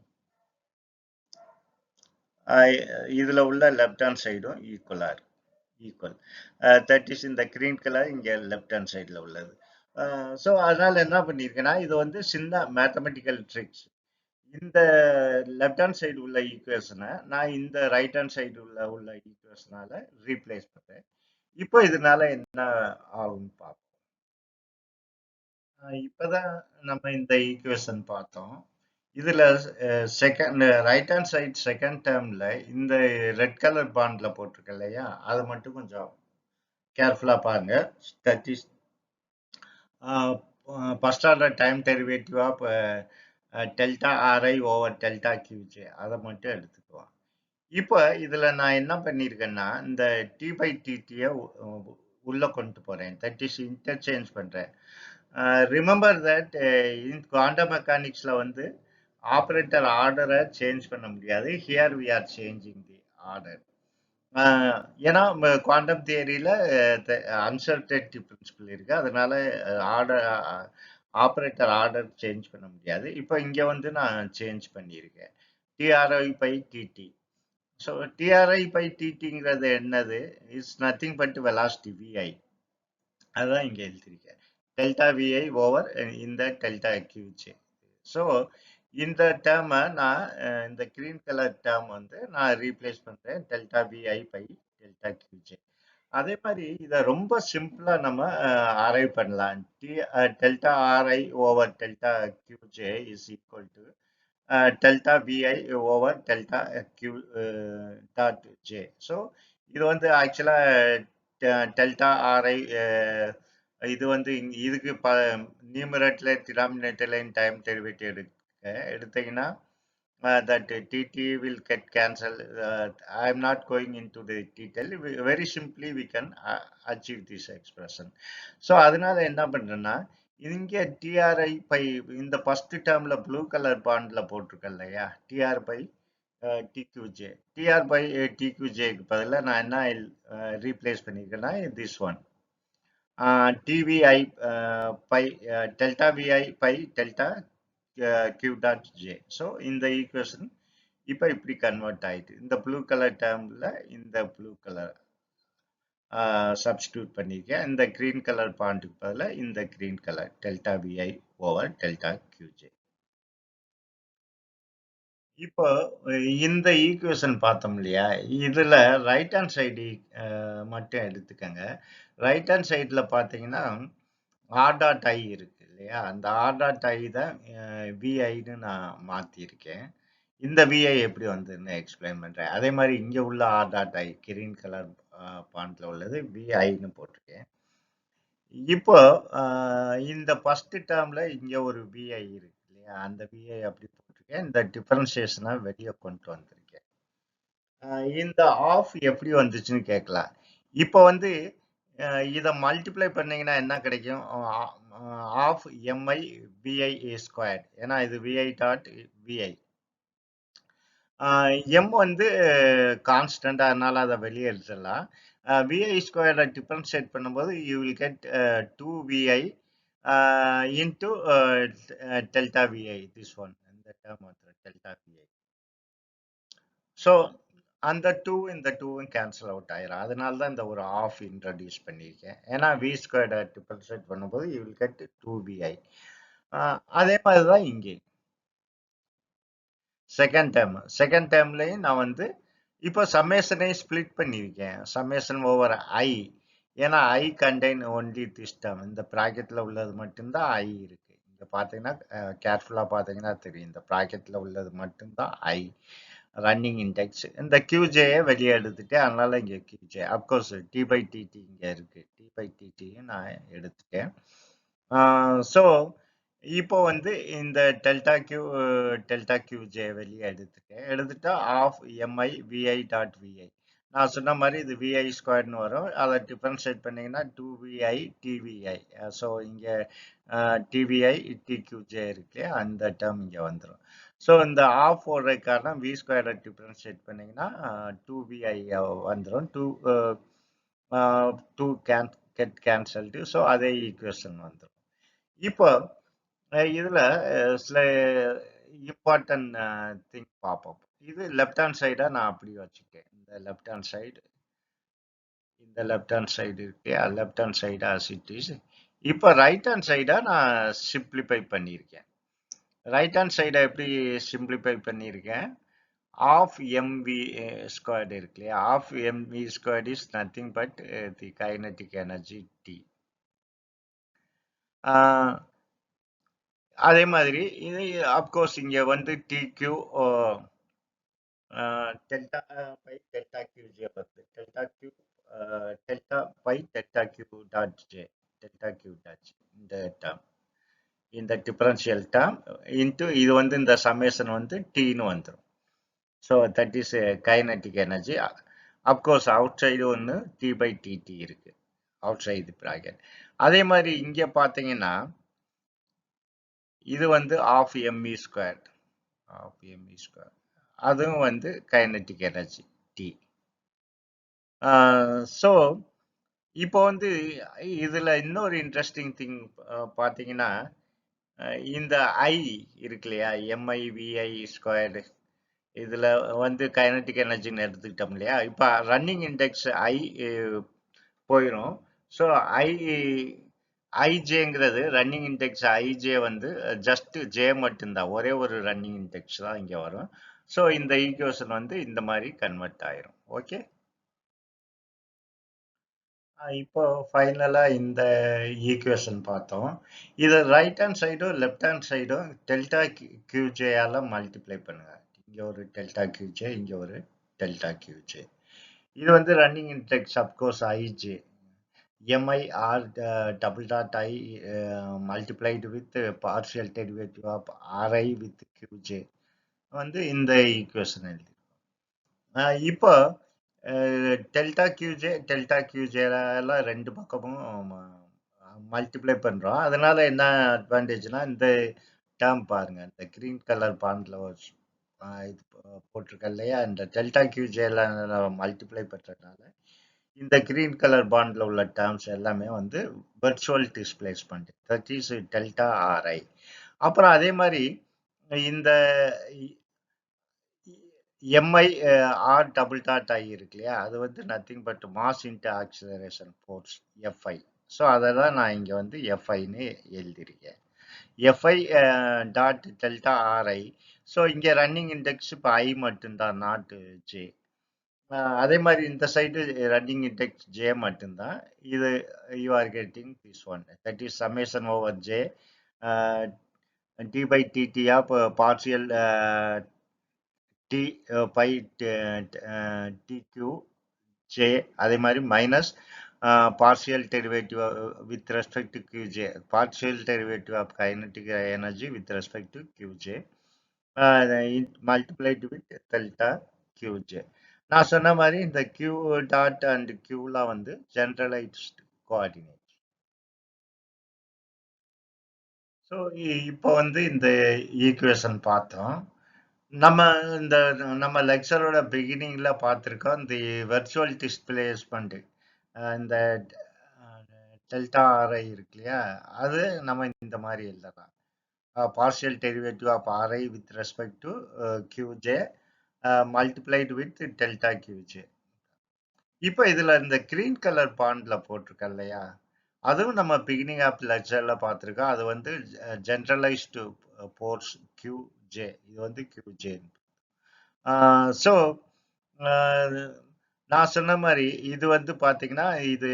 இதுல உள்ள லெஃப்ட் ஹேண்ட் சைடும் ஈக்குவலா இருக்கு, ஈக்குவல். தட் இஸ் இந்த கிரீன் கலர் இங்க லெஃப்ட் ஹேண்ட் சைட்ல உள்ளது. ஸோ அதனால என்ன பண்ணியிருக்கேன்னா இது வந்து சின்ன மேத்தமெட்டிக்கல் ட்ரிக்ஸ். இந்த லெஃப்ட் ஹேண்ட் சைடு உள்ள ஈக்குவேஷனை நான் இந்த ரைட் ஹேண்ட் சைடு உள்ள ஈக்குவேஷனால ரீப்ளேஸ் பண்றேன். இப்போ இதனால என்ன ஆகும்னு பார்ப்போம். இப்பதான் நம்ம இந்த ஈக்குவேஷன் பார்த்தோம். இதுல second right hand side second டேர்ம்ல இந்த ரெட் கலர் பாண்ட்ல போட்டிருக்கு இல்லையா, அதை மட்டும் கொஞ்சம் கேர்ஃபுல்லா பாருங்க. That is first order time derivative of delta R I over delta Q J, அதை மட்டும் எடுத்துக்குவோம். இப்போ இதுல நான் என்ன பண்ணியிருக்கேன்னா இந்த டி பை டிடியை உள்ள கொண்டு போறேன், தட் இஸ் இன்டர்சேஞ்ச் பண்றேன். ரிமெம்பர் தட் இன் குவாண்டம் மெக்கானிக்ஸ்ல வந்து ஆப்ரேட்டர் ஆர்டரை சேஞ்ச் பண்ண முடியாது. Here we are changing the order. ஏன்னா குவாண்டம் தியரியில அன்சர்டனிட்டி பிரின்சிபல் இருக்கு, அதனால ஆப்ரேட்டர் ஆர்டர் சேஞ்ச் பண்ண முடியாது. இப்போ இங்க வந்து நான் சேஞ்ச் பண்ணியிருக்கேன் D R I by D T. So D R I by டிடிங்கிறது என்னது, is nothing but velocity V I, அதுதான் இங்க எழுதியிருக்கேன். டெல்டா விஐ ஓவர் இந்த டெல்டா கியூஜே. ஸோ இந்த டேர்மை நான் இந்த கிரீன் கலர் டேர்ம் வந்து நான் ரீப்ளேஸ் பண்றேன் delta V I by delta Q J. அதே மாதிரி இதை ரொம்ப சிம்பிளா நம்ம அரைவ் பண்ணலாம். Delta R I over delta Q J is equal to delta V I over delta Q dot J. So இது வந்து ஆக்சுவலா டெல்டா ஆர்ஐ இது வந்து இதுக்கு நியூமரேட்டர்ல டினாமினேட்டர்ல டைம் டெரிவேட்டிவ் எடுத்தீங்கன்னா that dt will get cancelled. I am not going into the detail. Very simply we can achieve this expression. So அதனால என்ன பண்றேன்னா இங்க டிஆர்ஐ பை இந்த ஃபர்ஸ்ட் டேர்ம்ல ப்ளூ கலர் பாண்ட்ல போட்டிருக்கேன் இல்லையா, D R by D Q J, D R by டிக்யூஜேக்கு பதிலாக நான் என்ன ரீப்ளேஸ் பண்ணியிருக்கேன்னா this one D V I by delta V I by delta q dot j. So இந்த ஈக்குவேஷன் இப்போ இப்படி கன்வெர்ட் ஆயிட்டு இந்த ப்ளூ கலர் டேர்ம்ல இந்த ப்ளூ கலர் சப்ஸ்டியூட் பண்ணியிருக்கேன். இந்த கிரீன் கலர் பாண்டுக்கு பதிலாக இந்த green colour delta V I over delta Q J. இப்போ இந்த ஈக்குவேஷன் பார்த்தோம் இல்லையா, இதுல ரைட் ஹேண்ட் சைடு மட்டும் எடுத்துக்கங்க. ரைட் ஹேண்ட் சைடுல பார்த்தீங்கன்னா ஆர் டாட் ஐ இருக்கு இல்லையா, அந்த ஆர் டாட் ஐ தான் விஐன்னு நான் மாத்திருக்கேன். இந்த விஐ எப்படி வந்துன்னு எக்ஸ்பிளைன் பண்றேன். அதே மாதிரி இங்க உள்ள R dot I green colour பாண்ட்ல உள்ளது விஐன்னு போட்டிருக்கேன். இப்போ இந்த ஃபர்ஸ்ட் டேர்ம்ல இங்க ஒரு விஐ இருக்கு இல்லையா, அந்த விஐ அப்படி போட்டிருக்கேன். இந்த டிஃபரன்சியேஷனை வெளியே கொண்டு வந்திருக்கேன். இந்த ஆஃப் எப்படி வந்துச்சுன்னு கேட்கலாம். இப்போ வந்து இதை மல்டிப்ளை பண்ணீங்கன்னா என்ன கிடைக்கும், ஆஃப் எம்ஐ விஐ ஸ்கொயர், ஏன்னா இது விஐ டாட் விஐ. எம் வந்து கான்ஸ்டன்ட், அதனால அதை வெளியே எடுத்துடலாம். விஐ ஸ்கொயரை டிஃபரன்ஷியேட் பண்ணும்போது you will get 2vi into delta VI, this one, இந்த டேர்ம் வந்து டெல்டா விஐ. ஸோ அந்த 2 இந்த 2வும் கேன்சல் அவுட் ஆயிரும். அதனால தான் இந்த ஒரு ஆஃப் இன்ட்ரடியூஸ் பண்ணியிருக்கேன். ஏன்னா வி ஸ்கொயர்டை டிஃபரன்ஷியேட் பண்ணும்போது யூ வில் கெட் 2vi. அதே மாதிரி தான் இங்கே செகண்ட் டேர்ம்லையும் நான் வந்து இப்போ சம்மேஷனை ஸ்பிளிட் பண்ணியிருக்கேன், சம்மேஷன் ஓவர் ஐ. ஏன்னா ஐ கண்டெயின் ஒன்லி திஸ் டேர்ம், இந்த ப்ராக்கெட்ல உள்ளது மட்டும்தான் ஐ இருக்கு, இங்க பார்த்தீங்கன்னா கேர்ஃபுல்லா பார்த்தீங்கன்னா தெரியும். இந்த ப்ராக்கெட்ல உள்ளது மட்டும்தான் ஐ ரன்னிங் இண்டெக்ஸ். இந்த QJயை வெளியே எடுத்துட்டேன். அதனால இங்க QJ. Of course D by D T இங்க இருக்கு. டி பை டிடியும் நான் எடுத்துட்டேன். ஸோ இப்போ வந்து இந்த டெல்டா QJ வெளியே எடுத்துட்டேன். எடுத்துட்டா of M I V I dot V I. நான் சொன்ன மாதிரி இது விஐ ஸ்கொயர்னு வரும். அதை டிஃபரன்ஷியேட் பண்ணீங்கன்னா 2VI டிவிஐ. ஸோ இங்கே டிவிஐ டிக்யூஜே இருக்கு, அந்த டேர்ம் இங்கே வந்துடும். ஸோ இந்த ஆஃப் போடுறதுக்கான வி ஸ்கொயரை டிஃபரன்ஷியேட் பண்ணீங்கன்னா 2VI வந்துடும். Two get cancelled. ஸோ அதே ஈக்குவேஷன் வந்துடும். இப்போ இதுல சில இம்பார்ட்டன்ட் திங் பார்ப்போம். இது லெஃப்ட் ஹேண்ட் சைடா நான் அப்படி வச்சுட்டேன். இந்த லெஃப்ட் ஹேண்ட் சைடு இருக்கு, left hand side as it is. இப்போ ரைட் ஹேண்ட் சைடா நான் சிம்பிளிஃபை பண்ணியிருக்கேன். ரைட் ஹேண்ட் சைடை எப்படி சிம்பிளிஃபை பண்ணியிருக்கேன்? ஆஃப் எம்வி ஸ்கொயர்டு இருக்கு இல்லையா? Of M V squared is nothing but the kinetic energy T. அதே மாதிரி இது அப்கோர்ஸ் இங்க வந்து D Q delta by delta Q J வருது. Delta by delta Q dot J, delta Q dot J. இந்த டேர்ம், இந்த டிஃபரன்ஷியல் டேர்ம் இன்ட்டு இது வந்து இந்த சமேஷன் வந்து டீன்னு வந்துடும். So that is kinetic energy. Of course outside ஒன்று டி பை டிடி இருக்கு, அவுட் சைடு ப்ராக்கெட். அதே மாதிரி இங்க பாத்தீங்கன்னா இது வந்து ஆஃப் எம்இ ஸ்கொயர், அதுவும் வந்து கைனட்டிக் எனர்ஜி டி. ஸோ இப்போ வந்து இதுல இன்னொரு இன்ட்ரெஸ்டிங் திங் பார்த்தீங்கன்னா, இந்த ஐ இருக்கு இல்லையா, எம்ஐ விஐ ஸ்கொயர்டு, இதுல வந்து கைனட்டிக் எனர்ஜின்னு எடுத்துக்கிட்டோம் இல்லையா? இப்போ ரன்னிங் இண்டெக்ஸ் ஐ போயிடும். ஸோ ஐஜேங்கிறது ரன்னிங் இண்டெக்ஸ் ஐஜே வந்து ஜஸ்ட் ஜே மட்டும்தான், ஒரே ஒரு ரன்னிங் இண்டெக்ஸ் தான் இங்க வரும். ஸோ இந்த ஈக்குவேஷன் வந்து இந்த மாதிரி கன்வெர்ட் ஆயிரும். ஓகே, இப்போ ஃபைனலா இந்த ஈக்குவேஷன் பார்த்தோம். இது ரைட் ஹேண்ட் சைடும் லெஃப்ட் ஹேண்ட் சைடும் டெல்டா கியூஜேயால மல்டிப்ளை பண்ணுங்க. இங்க ஒரு டெல்டா கியூஜே, இங்க ஒரு டெல்டா கியூஜே. இது வந்து running index of course I J. MI R double dot I multiplied with partial derivative of RI with QJ வந்து இந்த ஈக்குவேஷன் எழுதி. இப்போ டெல்டா QJ எல்லாம் ரெண்டு பக்கமும் மல்டிப்ளை பண்றோம். அதனால என்ன அட்வான்டேஜ்னா, இந்த டேர்ம் பாருங்க, இந்த கிரீன் கலர் பாண்ட்ல இது போட்டிருக்க இல்லையா, இந்த டெல்டா QJல மல்டிப்ளை பண்றதுனால இந்த கிரீன் கலர் பாண்ட்ல உள்ள டேர்ம்ஸ் எல்லாமே வந்து virtual displacement, that is delta R I. அப்புறம் அதே மாதிரி இந்த M I R double dot I இருக்கு இல்லையா, அது வந்து nothing but mass into acceleration force F I. So அதை தான் நான் இங்கே வந்து எஃப்ஐன்னு எழுதியிருக்கேன். F I dot delta R I. So இங்கே ரன்னிங் இண்டெக்ஸ் இப்போ ஐ மட்டும்தான், நாட் ஜே. அதே மாதிரி இந்த சைடு ரன்னிங் இண்டெக்ஸ் ஜே மட்டும்தான். இது you are getting this one, that is summation over J D by D T of partial D by D Q J. அதே மாதிரி minus partial derivative with respect to Qj, partial derivative of kinetic energy with respect to Qj multiplied with delta Qj. நான் சொன்ன மாதிரி இந்த Q dot and Qலாம் வந்து generalised coordinate. So இப்போ வந்து இந்த ஈக்குவேஷன் பார்த்தோம். நம்ம லெக்சரோட பிகினிங்ல பார்த்துருக்கோம் இந்த வெர்ச்சுவல் டிஸ்பிளேஸ்மெண்ட், இந்த டெல்டா ஆர்ஐ இருக்கு இல்லையா, அது நம்ம இந்த மாதிரி எழுதலாம், partial derivative of Ri with respect to Qj multiplied with delta Qj. இப்போ இதுல இந்த கிரீன் கலர் பாண்ட்ல போட்டிருக்க இல்லையா, அதுவும் நம்ம பிகினிங் ஆஃப் லெக்சர்ல பார்த்துருக்கோம். அது வந்து ஜெனரலைஸ்டு ஃபோர்ஸ் QJ, இது வந்து QJ. ஸோ நான் சொன்ன மாதிரி இது வந்து பாத்தீங்கன்னா இது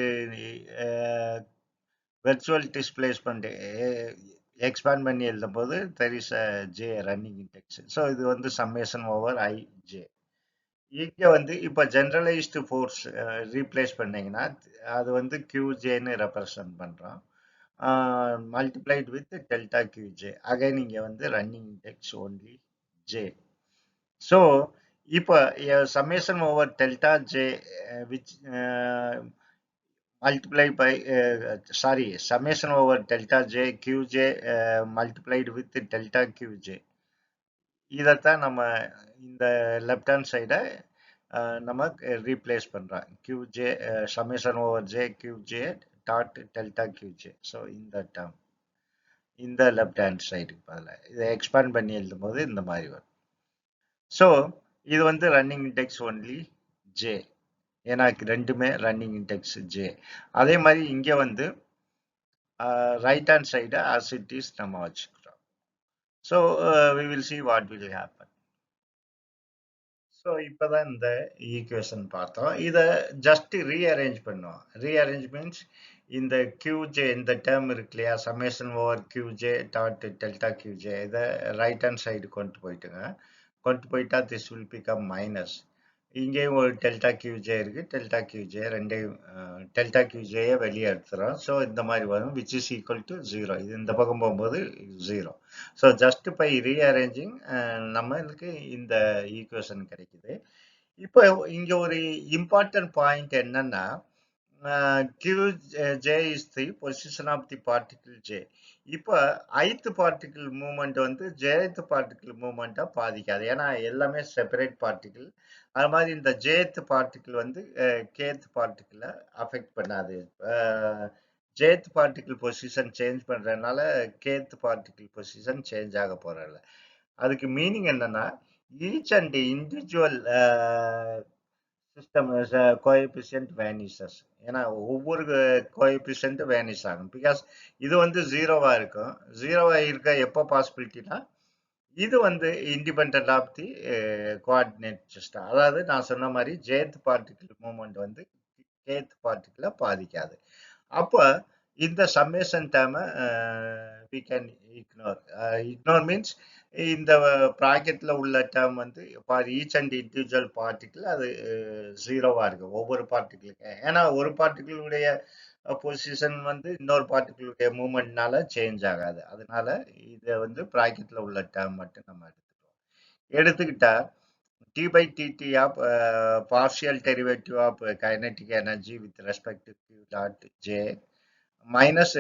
வெர்ச்சுவல் டிஸ்பிளேஸ்மெண்ட் expand பண்ணி எழுதும்போது there is a j running index. So இது வந்து summation over ij. இங்க வந்து இப்ப generalized force replace பண்ணீங்கன்னா அது வந்து qjன்னு represent பண்றோம். Multiplied with delta qj. Again இங்க வந்து running index only j. So இப்ப summation over delta j which multiplied by summation over delta j qj multiplied with delta qj. இதைத்தான் நம்ம இந்த லெஃப்ட் ஹேண்ட் சைடை நம்ம ரீப்ளேஸ் பண்றோம். qj summation over j qj dot delta qj. So இந்த term இந்த left hand சைடுக்கு பதிலாக இதை எக்ஸ்பேண்ட் பண்ணி எழுதும் போது இந்த மாதிரி வரும். ஸோ இது வந்து ரன்னிங் இண்டெக்ஸ் ஒன்லி ஜே, ஏன்னா ரெண்டுமே ரன்னிங் இண்டெக்ஸ் ஜே. அதே மாதிரி இங்க வந்து right hand side as it is நம்ம வச்சுக்கிறோம். So we will see what will happen. So இப்போதான் இந்த ஈக்குவேஷன் பார்த்தோம். இதை ஜஸ்ட் ரீஅரேஞ்ச் பண்ணுவோம். ரீஅரேஞ்ச் மீன்ஸ் இந்த qj இந்த டேர்ம் இருக்கு இல்லையா, summation over qj dot delta qj, இதை ரைட் ஹேண்ட் சைடு கொண்டு போயிட்டுங்க. கொண்டு போயிட்டா திஸ் வில் பிகம் மைனஸ். இங்கேயும் ஒரு டெல்டா qj இருக்கு, டெல்டா qj ரெண்டையும் டெல்டா qj வெளியே எடுத்துறோம். ஸோ இந்த மாதிரி வரும் விச் இஸ் ஈக்குவல் டு 0. இது இந்த பக்கம் போகும்போது 0. ஸோ ஜஸ்ட் பை ரீஅரேஞ்சிங் நம்மளுக்கு இந்த ஈக்குவேஷன் கிடைக்குது. இப்போ இங்க ஒரு இம்பார்ட்டன்ட் பாயிண்ட் என்னன்னா, qj is the position of the particle j. இப்போ ith பார்ட்டிகிள் மூவ்மெண்ட் வந்து jth பார்ட்டிகிள் மூவ்மெண்ட்டா பாதிக்காது, ஏன்னா எல்லாமே செப்பரேட் பார்ட்டிகிள். அது மாதிரி இந்த jth பார்ட்டிகிள் வந்து kth பார்ட்டிகிளை அஃபெக்ட் பண்ணாது. jth பார்ட்டிகிள் பொசிஷன் சேஞ்ச் பண்றதுனால kth பார்ட்டிகிள் பொசிஷன் சேஞ்ச் ஆக போறதில்ல. அதுக்கு மீனிங் என்னன்னா, each and individual system coefficient vanishes. ஏன்னா ஒவ்வொரு கோஎபிசியன்ட் வேனிஸ் ஆகும். பிகாஸ் இது வந்து ஜீரோவா இருக்கும். ஜீரோவா இருக்க எப்போ பாசிபிலிட்டினா, இது வந்து independent of the coordinate system. அதாவது நான் சொன்ன மாதிரி ஜேத் பார்ட்டிகிள் மூவ்மெண்ட் வந்து கேத் பார்ட்டிகிளை பாதிக்காது. அப்போ இந்த சம்மேஷன் டேர்மை we can ignore. Ignore means இந்த ப்ராக்கெட்ல உள்ள டேர்ம் வந்து for each and individual particle அது ஜீரோவா இருக்கு ஒவ்வொரு பார்ட்டிகிளுக்கு. ஏன்னா ஒரு பார்ட்டிகிளுடைய பொசிஷன் வந்து இன்னொரு பார்ட்டிகிளுடைய மூவ்மெண்ட்னால சேஞ்ச் ஆகாது. அதனால இதை வந்து ப்ராக்கெட்ல உள்ள டேர்ம் மட்டும் நம்ம எடுத்துக்கிட்டா d by dt of partial derivative of kinetic energy with respect to q dot j minus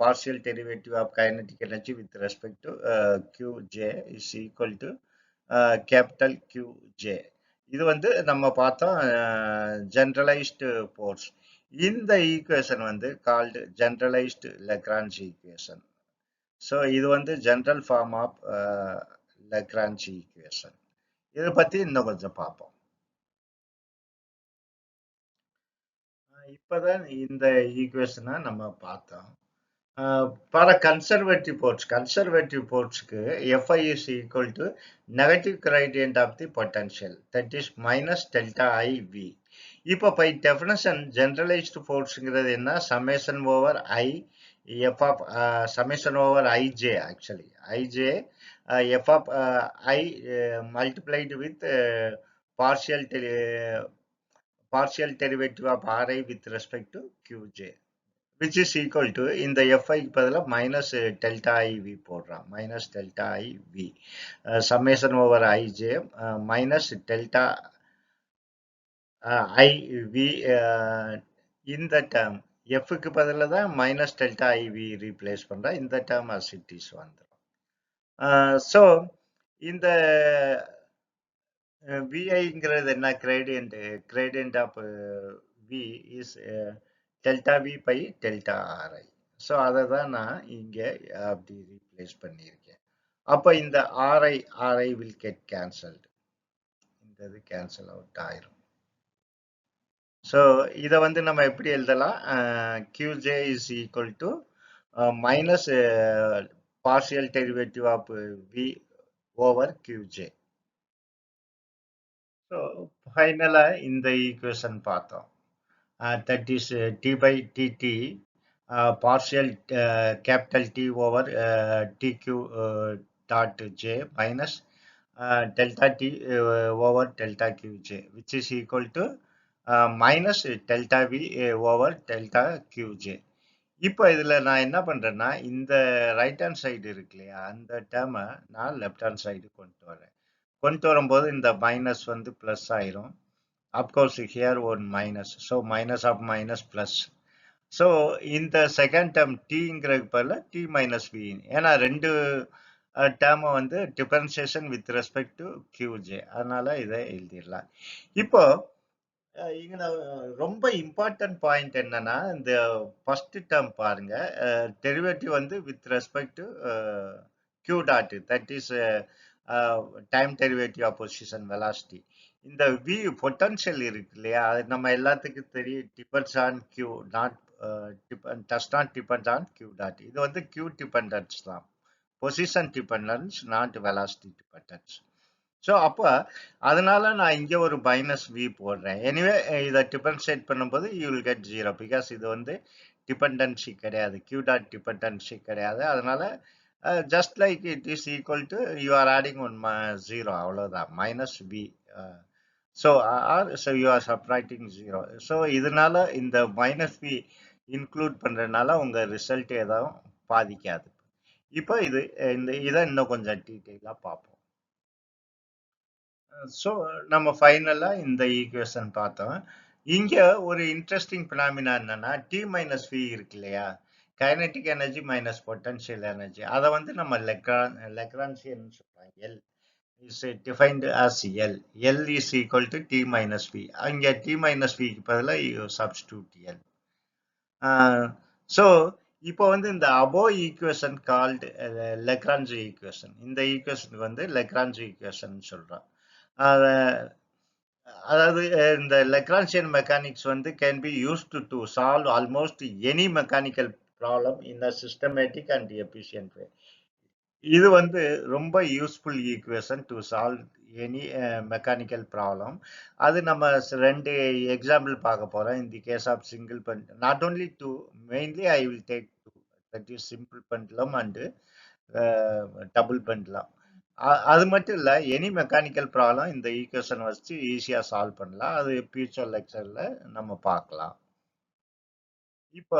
partial derivative of kinetic energy with respect to qj is equal to capital Qj. இது வந்து நம்ம பார்த்தோம் generalized force. இந்த equation வந்து called generalized Lagrange equation. So இது வந்து general form of Lagrange equation. இதை பத்தி இன்னும் கொஞ்சம் பார்ப்போம். இப்பதான் இந்த ஈக்குவேஷனை நம்ம பார்த்தோம். For a conservative force Fi is equal to negative gradient of the potential, that is minus delta IV. இப்போ by definition generalized forceங்கிறது என்ன, summation over I f of summation over ij, actually ij f of I multiplied with partial derivative of Ri with respect to Qj, which is equal to இந்த fi பதிலா minus delta iv போடுறான். minus delta iv summation over ij minus delta iv இந்த term f க்கு பதிலா தான் minus delta iv replace பண்றேன். இந்த term as it is வந்துடும். so இந்த viங்கிறது என்ன, gradient of v is delta v by delta ri. So அதை தான் நான் இங்கே அப்படி ரீப்ளேஸ் பண்ணியிருக்கேன். அப்போ இந்த ri will get cancelled. இந்த இது கேன்சல் அவுட் ஆயிரும். ஸோ இதை வந்து நம்ம எப்படி எழுதலாம், qj is equal to minus partial derivative of v over qj. So ஃபைனலாக இந்த ஈக்குவேஷன் பார்த்தோம். That is d by dt partial capital T over TQ dot J minus delta T over delta QJ, which is equal to minus delta V over delta QJ. இப்போ இதுல நான் என்ன பண்றேன்னா இந்த right hand side இருக்கு இல்லையா, அந்த டேர்மை நான் லெஃப்ட் ஹேண்ட் சைடு கொண்டு வரும்போது இந்த மைனஸ் வந்து பிளஸ் ஆயிரும். Of course here one minus, so minus of minus plus. So இந்த செகண்ட் டேர்ம் டீங்கிறதுக்கு பதிலாக டி மைனஸ் வி, ஏன்னா ரெண்டு டேர்மை வந்து differentiation with respect to Q J, அதனால இதை எழுதிடலாம். இப்போ இங்க ரொம்ப இம்பார்ட்டன்ட் பாயிண்ட் என்னன்னா, இந்த ஃபர்ஸ்ட் டேர்ம் பாருங்க, டெரிவேட்டிவ் வந்து with respect to Q dot, that is time derivative of position velocity. இந்த வி பொட்டன்ஷியல் இருக்கு இல்லையா, அது நம்ம எல்லாத்துக்கும் தெரியும், depends on Q, not does not depend on Q dot. இது வந்து கியூ டிபெண்டன்ஸ் தான், position dependence, not velocity dependence. So அப்போ அதனால நான் இங்கே ஒரு மைனஸ் வி போடுறேன். எனிவே இதை டிஃபரன்ஷியேட் பண்ணும்போது யூ வில் கெட் 0, பிகாஸ் இது வந்து டிபெண்டன்சி கிடையாது, கியூ டாட் டிபெண்டன்சி கிடையாது. அதனால just like it is equal to you are adding one 0, அவ்வளோதான், minus V. So you are subtracting 0. So இதனால இந்த மைனஸ் வி இன்க்ளூட் பண்ணுறதுனால உங்கள் ரிசல்ட் எதுவும் பாதிக்காது. இப்போ இதை இன்னும் கொஞ்சம் டீட்டெயிலாக பார்ப்போம். ஸோ நம்ம ஃபைனலாக இந்த ஈக்குவேஷன் பார்த்தோம். இங்கே ஒரு இன்ட்ரெஸ்டிங் பினாமினா என்னன்னா, டி மைனஸ் வி இருக்கு இல்லையா, kinetic energy minus potential energy, அதை வந்து நம்ம லெக்ரான்சியன் சொல்றோம். L is defined as L. L is equal to T minus V. அங்கே டி மைனஸ் விக்கு பதிலாக சப்ஸ்டியூட் எல். ஸோ இப்போ வந்து இந்த above equation called Lagrange equation, இந்த ஈக்குவேஷனுக்கு வந்து லெக்ரான்ஜி ஈக்குவேஷன் சொல்றோம். அதாவது இந்த லெக்ரான்சியன் மெக்கானிக்ஸ் வந்து can be used to solve almost any mechanical problem in a systematic and efficient way. இது வந்து ரொம்ப useful equation to solve any mechanical problem. அது நம்ம ரெண்டு எக்ஸாம்பிள் பார்க்க போறோம். In the case of single pend, not only two, mainly I will take two, that is simple pendulum and double pendulum. அது மட்டும் இல்லை, எனி மெக்கானிக்கல் ப்ராப்ளம் இந்த equation வச்சு ஈஸியாக சால்வ் பண்ணலாம். அது ஃபியூச்சர் லெக்சரில் நம்ம பார்க்கலாம். இப்போ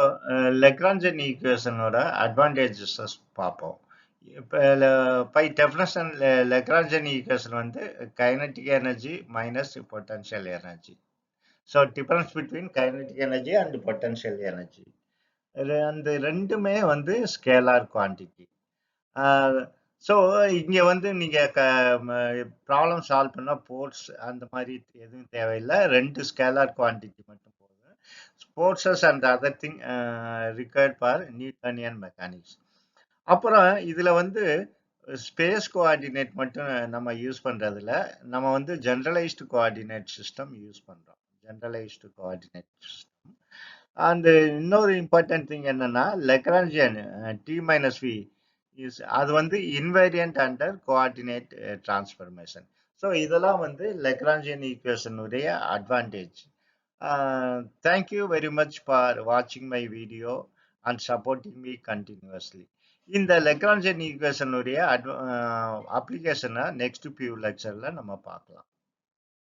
லெக்ரான்ஜன் ஈக்குவேஷனோட அட்வான்டேஜஸ் பார்ப்போம். இப்போ பை டெஃபினேஷன் லெக்ரான்ஜன் ஈக்குவேஷன் வந்து kinetic energy minus potential energy. So difference between kinetic energy and potential energy, அந்த ரெண்டுமே வந்து ஸ்கேலார் குவான்டிட்டி. ஸோ இங்கே வந்து நீங்கள் ப்ராப்ளம் சால்வ் பண்ணால் போர்ட்ஸ் அந்த மாதிரி எதுவும் தேவையில்லை, ரெண்டு ஸ்கேலார் குவான்டிட்டி மட்டும் போதும். Forces and other thing required for Newtonian mechanics. அப்புறம் இதில் வந்து ஸ்பேஸ் கோஆர்டினேட் மட்டும் நம்ம யூஸ் பண்ணுறதில்ல, நம்ம வந்து ஜென்ரலைஸ்டு கோஆர்டினேட் சிஸ்டம் யூஸ் பண்ணுறோம், ஜென்ரலைஸ்டு கோஆர்டினேட் சிஸ்டம். அண்ட் இன்னொரு இம்பார்ட்டன்ட் திங் என்னன்னா, லெக்ரான்ஜியன் டி மைனஸ் வி அது வந்து invariant under coordinate transformation. So இதெல்லாம் வந்து லெக்ரான்ஜியன் ஈக்குவேஷனுடைய advantage. Thank you very much for வாட்சிங் my video and supporting me continuously. இந்த லெக்ரான்ஜியன் ஈக்குவேஷனுடைய அப்ளிகேஷனை நெக்ஸ்ட் ஃபியூ லெக்சரில் நம்ம பார்க்கலாம்.